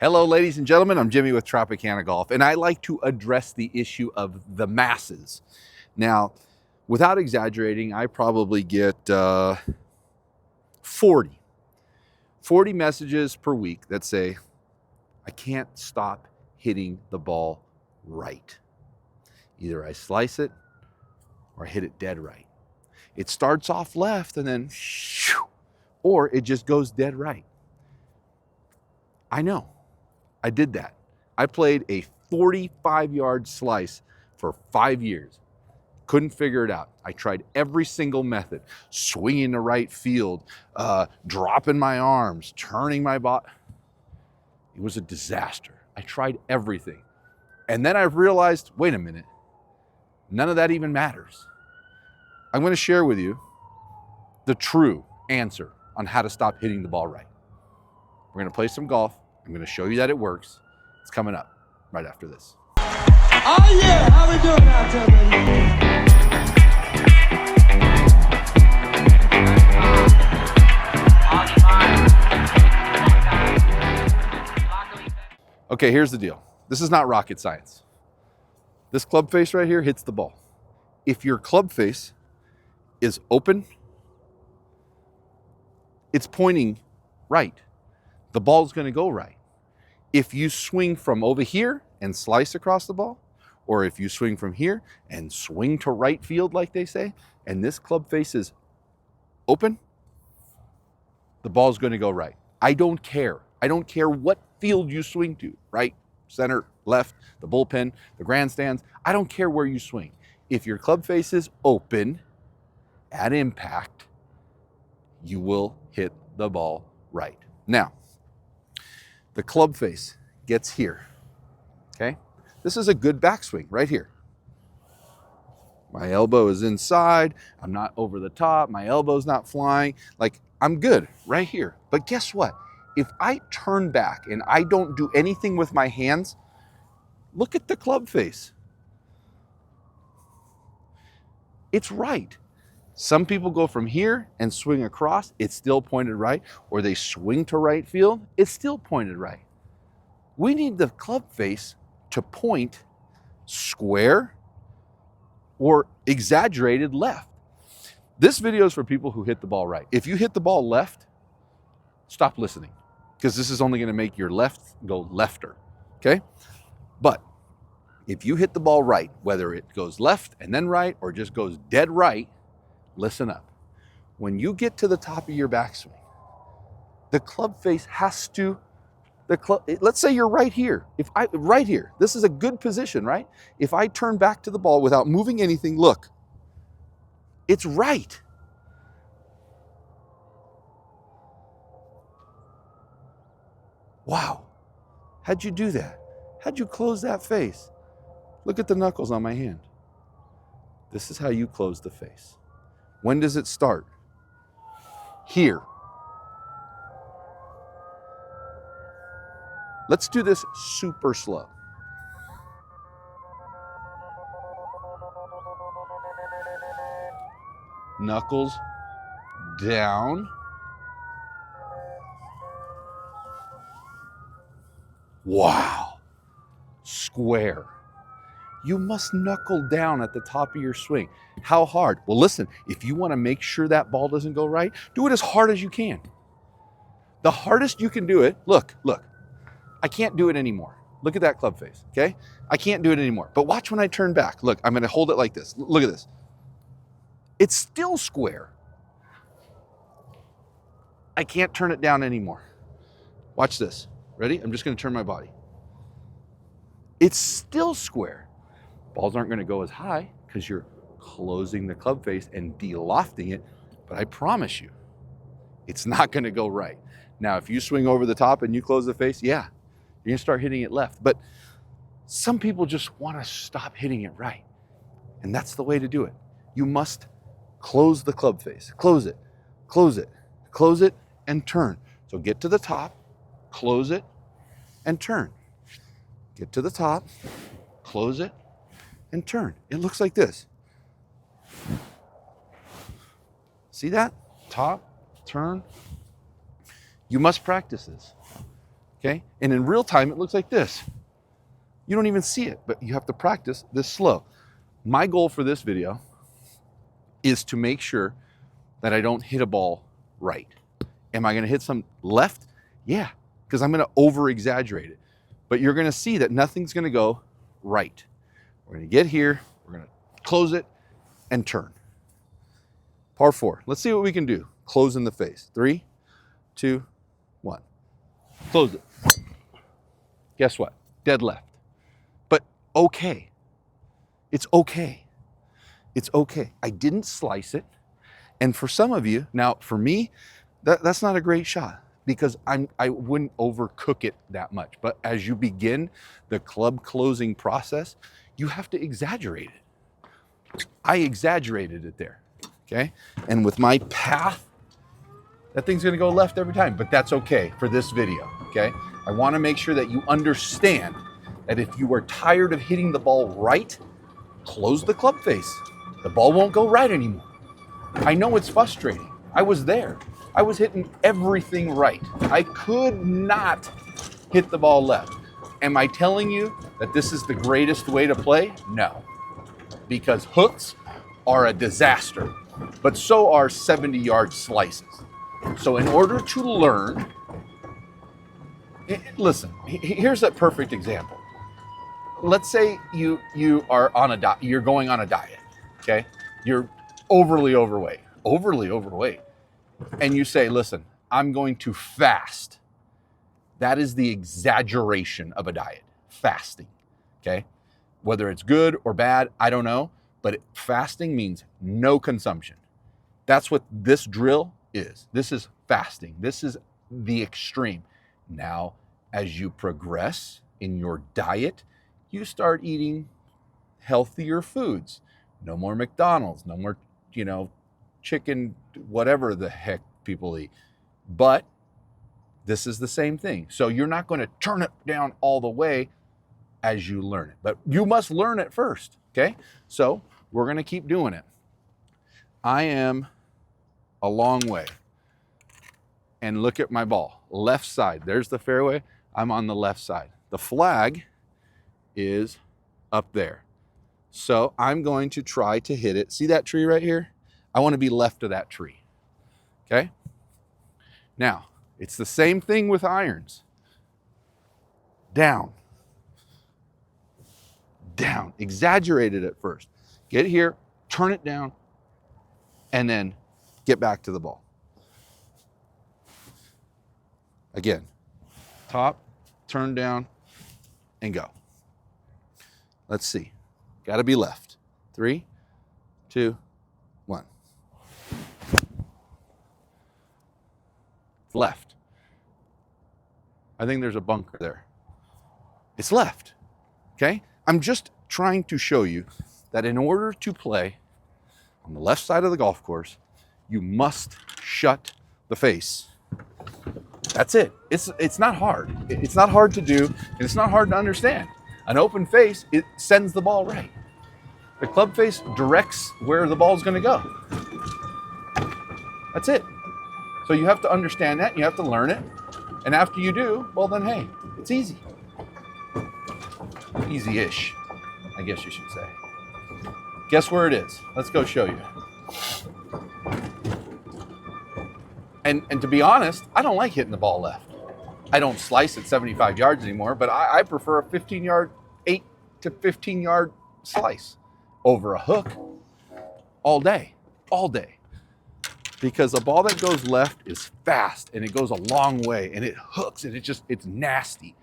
Hello, ladies and gentlemen. I'm Jimmy with Tropicana Golf, and I like to address the issue of the masses. Now, without exaggerating, I probably get 40 messages per week that say, I can't stop hitting the ball right. Either I slice it or I hit it dead right. It starts off left and then, or it just goes dead right. I know. I did that. I played a 45-yard slice for 5 years. Couldn't figure it out. I tried every single method, swinging to right field, dropping my arms, turning my body. It was a disaster. I tried everything. And then I realized, wait a minute, none of that even matters. I'm going to share with you the true answer on how to stop hitting the ball right. We're going to play some golf. I'm going to show you that it works. It's coming up right after this. Oh yeah, how we doing out there, baby? Okay, here's the deal. This is not rocket science. This club face right here hits the ball. If your club face is open, it's pointing right. The ball's going to go right. If you swing from over here and slice across the ball, or if you swing from here and swing to right field, like they say, and this club face is open, the ball's going to go right. I don't care. I don't care what field you swing to, right, center, left, the bullpen, the grandstands. I don't care where you swing. If your club face is open at impact, you will hit the ball right. Now, the club face gets here, okay? This is a good backswing right here. My elbow is inside. I'm not over the top. My elbow's not flying. Like, I'm good right here. But guess what? If I turn back and I don't do anything with my hands, look at the club face. It's right. Some people go from here and swing across, it's still pointed right, or they swing to right field, it's still pointed right. We need the club face to point square or exaggerated left. This video is for people who hit the ball right. If you hit the ball left, stop listening, because this is only going to make your left go lefter, okay? But if you hit the ball right, whether it goes left and then right or just goes dead right, listen up. When you get to the top of your backswing, the club face has to, let's say you're right here. Right here, this is a good position, right? If I turn back to the ball without moving anything, look, it's right. Wow, how'd you do that? How'd you close that face? Look at the knuckles on my hand. This is how you close the face. When does it start? Here. Let's do this super slow. Knuckles down. Wow. Square. You must knuckle down at the top of your swing. How hard? Well, listen, if you want to make sure that ball doesn't go right, do it as hard as you can. The hardest you can do it, look, I can't do it anymore. Look at that club face, okay? I can't do it anymore. But watch when I turn back. Look, I'm going to hold it like this. Look at this. It's still square. I can't turn it down anymore. Watch this. Ready? I'm just going to turn my body. It's still square. Balls aren't going to go as high because you're closing the club face and de-lofting it, but I promise you, it's not going to go right. Now, if you swing over the top and you close the face, yeah, you're going to start hitting it left. But some people just want to stop hitting it right, and that's the way to do it. You must close the club face. Close it, close it, close it, and turn. So get to the top, close it, and turn. Get to the top, close it, and turn. It looks like this. See that? Top, turn. You must practice this. okay? And in real time, it looks like this. You don't even see it, but you have to practice this slow. My goal for this video is to make sure that I don't hit a ball right. Am I gonna hit some left? Yeah, because I'm gonna over exaggerate it. But you're gonna see that nothing's gonna go right. We're gonna get here, we're gonna close it and turn. Par 4, let's see what we can do. Close in the face. 3, 2, 1. Close it. Guess what? Dead left. But okay. It's okay. It's okay. I didn't slice it. And for some of you, now for me, that's not a great shot because I wouldn't overcook it that much. But as you begin the club closing process, you have to exaggerate it. I exaggerated it there, okay? And with my path, that thing's gonna go left every time, but that's okay for this video, okay? I wanna make sure that you understand that if you are tired of hitting the ball right, close the club face. The ball won't go right anymore. I know it's frustrating. I was there. I was hitting everything right. I could not hit the ball left. Am I telling you that this is the greatest way to play? No, because hooks are a disaster, but so are 70-yard slices. So in order to learn, listen, here's a perfect example. Let's say you are on a diet, you're going on a diet, okay? You're overly overweight, and you say, listen, I'm going to fast. That is the exaggeration of a diet, fasting, okay? Whether it's good or bad, I don't know, but fasting means no consumption. That's what this drill is. This is fasting. This is the extreme. Now, as you progress in your diet, you start eating healthier foods. No more McDonald's, no more, chicken, whatever the heck people eat. But this is the same thing. So you're not going to turn it down all the way as you learn it, but you must learn it first, okay? So we're going to keep doing it. I am a long way. And look at my ball, left side. There's the fairway. I'm on the left side. The flag is up there. So I'm going to try to hit it. See that tree right here? I want to be left of that tree, okay? Now, it's the same thing with irons. Down. Down. Exaggerate it at first. Get here, turn it down, and then get back to the ball. Again, top, turn down, and go. Let's see. Got to be left. 3, 2, 1. Left. I think there's a bunker there. It's left. Okay? I'm just trying to show you that in order to play on the left side of the golf course, you must shut the face. That's it. It's not hard. It's not hard to do, and it's not hard to understand. An open face, it sends the ball right. The club face directs where the ball's going to go. That's it. So you have to understand that, you have to learn it, and after you do, well then, hey, it's easy. Easy-ish, I guess you should say. Guess where it is? Let's go show you. And to be honest, I don't like hitting the ball left. I don't slice at 75 yards anymore, but I prefer a 15-yard, 8 to 15-yard slice over a hook all day. Because a ball that goes left is fast and it goes a long way and it hooks and it's nasty.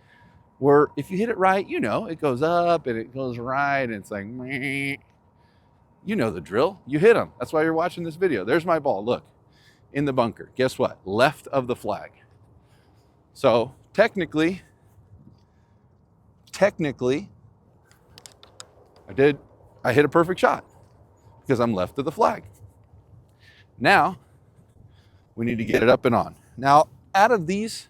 Where if you hit it right, it goes up and it goes right and it's like, meh. You know the drill. You hit them. That's why you're watching this video. There's my ball. Look, in the bunker. Guess what? Left of the flag. So technically, I hit a perfect shot because I'm left of the flag. Now, we need to get it up and on. Now, out of these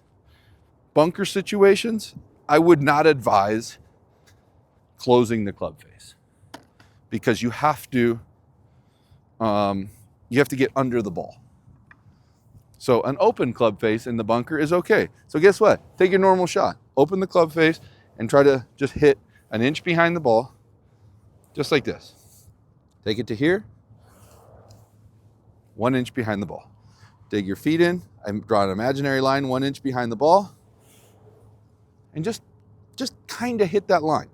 bunker situations, I would not advise closing the club face because you have to get under the ball. So an open club face in the bunker is okay. So guess what? Take your normal shot. Open the club face and try to just hit an inch behind the ball, just like this. Take it to here, 1 inch behind the ball. Dig your feet in, and draw an imaginary line 1 inch behind the ball, and just kind of hit that line.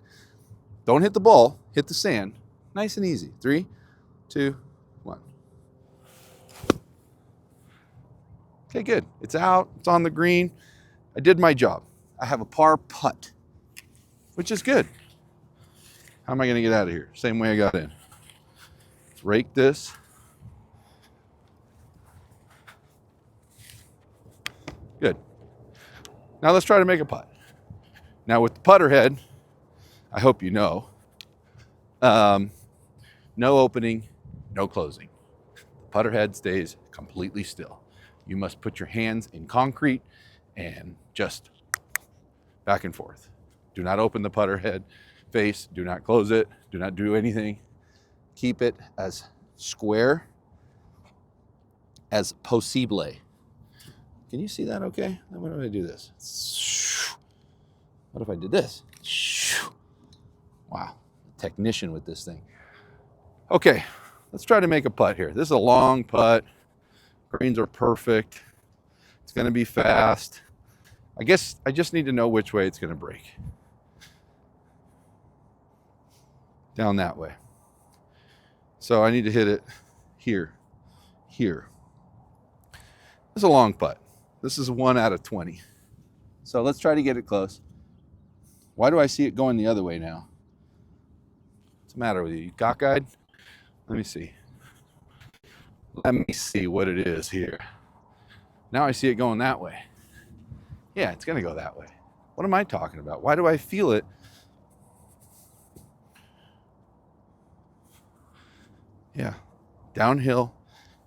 Don't hit the ball, hit the sand. Nice and easy. 3, 2, 1. Okay, good. It's out, it's on the green. I did my job. I have a par putt, which is good. How am I gonna get out of here? Same way I got in. Let's rake this. Good. Now let's try to make a putt. Now with the putter head, I hope you know, no opening, no closing. The putter head stays completely still. You must put your hands in concrete and just back and forth. Do not open the putter head face. Do not close it. Do not do anything. Keep it as square as possible. Can you see that okay? What if I do this? What if I did this? Wow, technician with this thing. Okay, let's try to make a putt here. This is a long putt. Greens are perfect. It's gonna be fast. I guess I just need to know which way it's gonna break. Down that way. So I need to hit it here, here. This is a long putt. This is 1 out of 20. So let's try to get it close. Why do I see it going the other way now? What's the matter with you? You cockeyed? Let me see. Let me see what it is here. Now I see it going that way. Yeah, it's gonna go that way. What am I talking about? Why do I feel it? Yeah, downhill,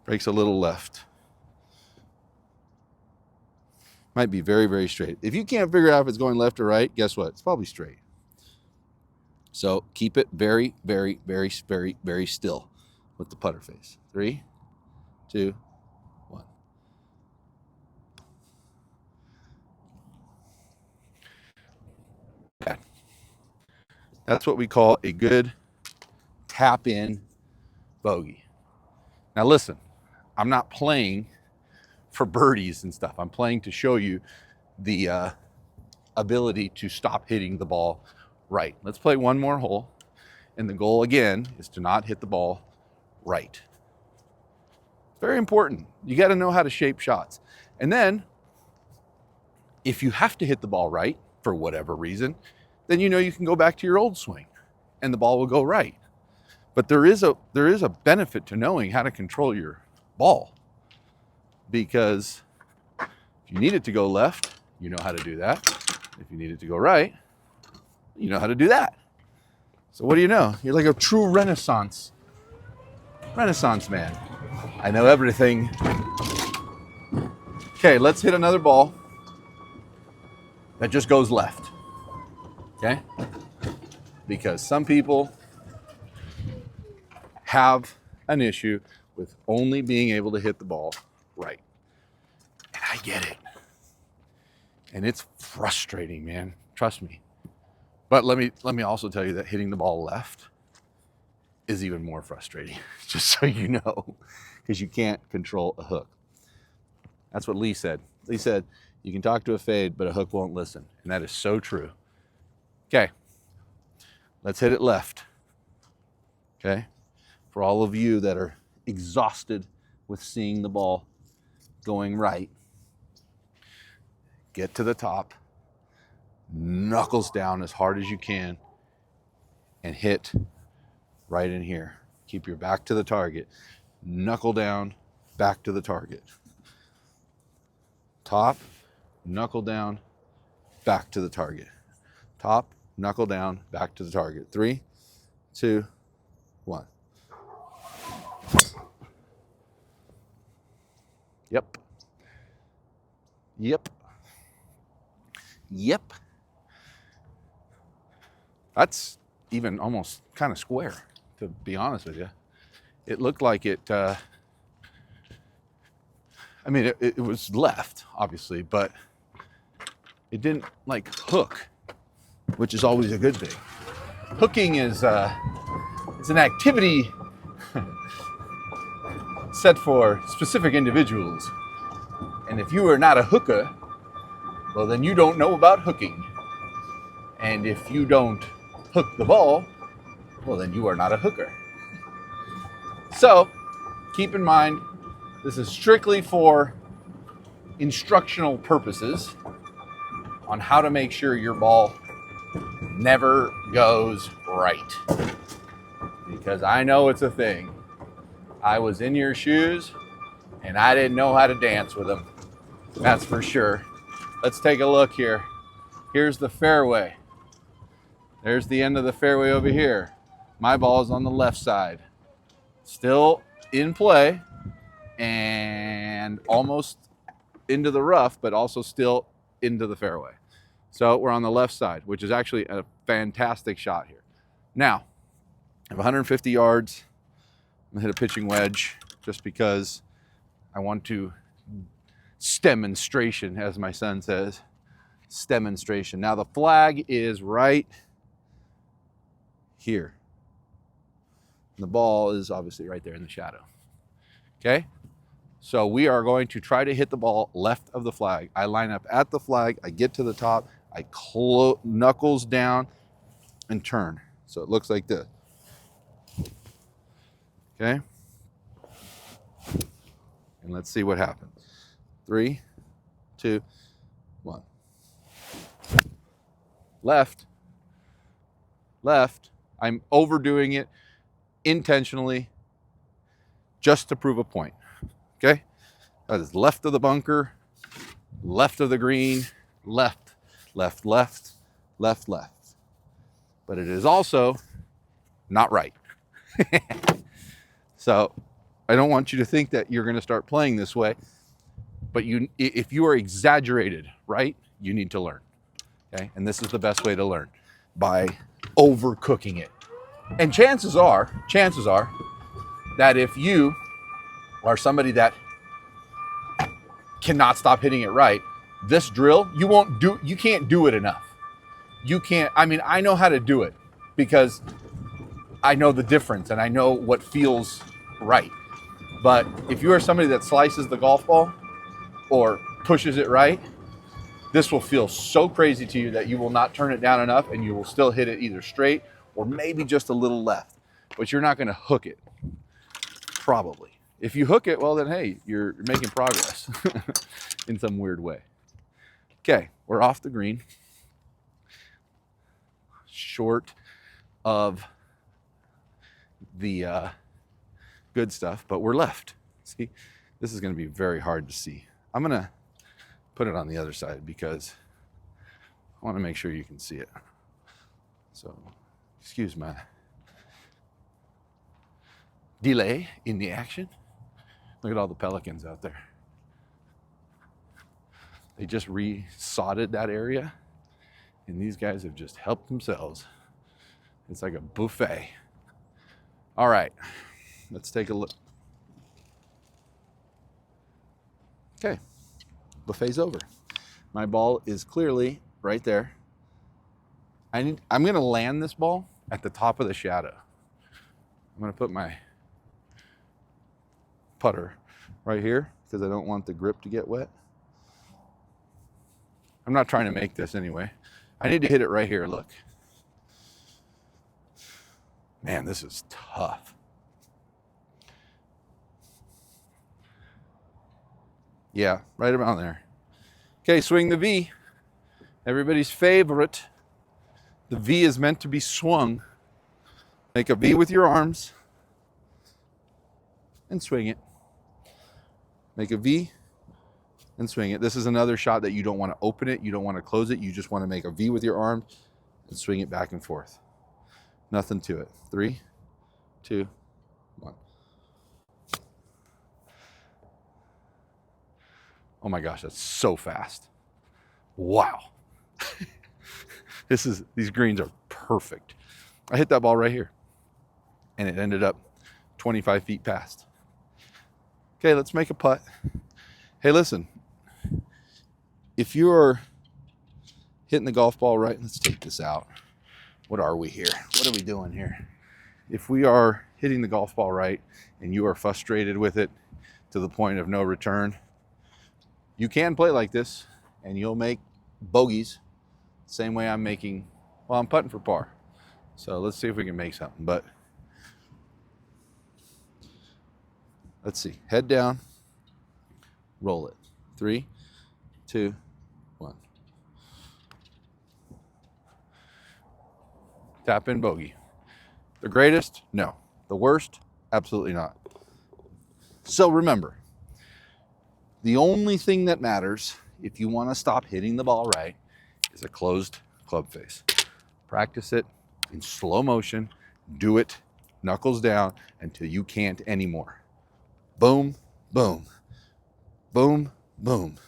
breaks a little left. Might be very, very straight. If you can't figure out if it's going left or right, guess what? It's probably straight. So keep it very, very, very, very, very still with the putter face. 3, 2, 1. Okay. That's what we call a good tap in bogey. Now listen, I'm not playing for birdies and stuff. I'm playing to show you the ability to stop hitting the ball right. Let's play one more hole. And the goal again is to not hit the ball right. Very important. You got to know how to shape shots. And then if you have to hit the ball right for whatever reason, then you know you can go back to your old swing and the ball will go right. But there is a benefit to knowing how to control your ball, because if you need it to go left, you know how to do that. If you need it to go right, you know how to do that. So what do you know? You're like a true Renaissance man. I know everything. Okay, let's hit another ball that just goes left. Okay? Because some people have an issue with only being able to hit the ball right. And I get it. And it's frustrating, man. Trust me. But let me also tell you that hitting the ball left is even more frustrating, just so you know, because you can't control a hook. That's what Lee said. Lee said, you can talk to a fade, but a hook won't listen. And that is so true. Okay, let's hit it left. Okay, for all of you that are exhausted with seeing the ball going right, get to the top, knuckles down as hard as you can, and hit right in here. Keep your back to the target. Knuckle down, back to the target. Top, knuckle down, back to the target. Top, knuckle down, back to the target. 3, 2, 1. Yep. Yep. Yep. That's even almost kind of square, to be honest with you. It looked like it, I mean, it was left, obviously, but it didn't like hook, which is always a good thing. Hooking is an activity set for specific individuals. And if you are not a hooker, well, then you don't know about hooking. And if you don't hook the ball, well, then you are not a hooker. So keep in mind, this is strictly for instructional purposes on how to make sure your ball never goes right. Because I know it's a thing. I was in your shoes and I didn't know how to dance with them. That's for sure. Let's take a look here. Here's the fairway. There's the end of the fairway over here. My ball is on the left side. Still in play and almost into the rough, but also still into the fairway. So we're on the left side, which is actually a fantastic shot here. Now, I have 150 yards. I'm gonna hit a pitching wedge just because I want to demonstration, as my son says, demonstration. Now the flag is right here. And the ball is obviously right there in the shadow. Okay? So we are going to try to hit the ball left of the flag. I line up at the flag, I get to the top, I knuckles down and turn. So it looks like this. Okay? And let's see what happens. 3, 2, 1. Left. Left. I'm overdoing it intentionally just to prove a point. Okay? That is left of the bunker, left of the green, left, left, left, left, left. But it is also not right. So I don't want you to think that you're going to start playing this way, but if you are exaggerated, right, you need to learn. Okay? And this is the best way to learn, by overcooking it. And chances are that if you are somebody that cannot stop hitting it right, this drill, you can't do it enough. You can't, I mean, I know how to do it because I know the difference and I know what feels right. But if you are somebody that slices the golf ball or pushes it right, this will feel so crazy to you that you will not turn it down enough and you will still hit it either straight or maybe just a little left. But you're not going to hook it, probably. If you hook it, well then, hey, you're making progress in some weird way. Okay, we're off the green. Short of the good stuff, but we're left. See, this is going to be very hard to see. I'm going to put it on the other side because I want to make sure you can see it. So, excuse my delay in the action. Look at all the pelicans out there. They just re-sodded that area, and these guys have just helped themselves. It's like a buffet. All right, let's take a look. Okay, buffet's over. My ball is clearly right there. I'm gonna land this ball at the top of the shadow. I'm gonna put my putter right here because I don't want the grip to get wet. I'm not trying to make this anyway. I need to hit it right here, look. Man, this is tough. Yeah, right around there. Okay, swing the V. Everybody's favorite. The V is meant to be swung. Make a V with your arms and swing it. Make a V and swing it. This is another shot that you don't want to open it. You don't want to close it. You just want to make a V with your arms and swing it back and forth. Nothing to it. 3, 2, 1. Oh my gosh, that's so fast. Wow. These greens are perfect. I hit that ball right here and it ended up 25 feet past. Okay, let's make a putt. Hey, listen, if you're hitting the golf ball right, let's take this out. What are we here? What are we doing here? If we are hitting the golf ball right and you are frustrated with it to the point of no return, you can play like this and you'll make bogeys same way I'm making while I'm putting for par. So let's see if we can make something. But let's see. Head down, roll it. 3, 2, 1. Tap in bogey. The greatest? No. The worst? Absolutely not. So remember, the only thing that matters if you want to stop hitting the ball right is a closed club face. Practice it in slow motion. Do it knuckles down until you can't anymore. Boom, boom, boom, boom,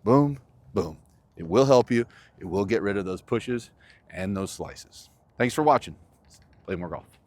boom, boom. It will help you. It will get rid of those pushes and those slices. Thanks for watching. Play more golf.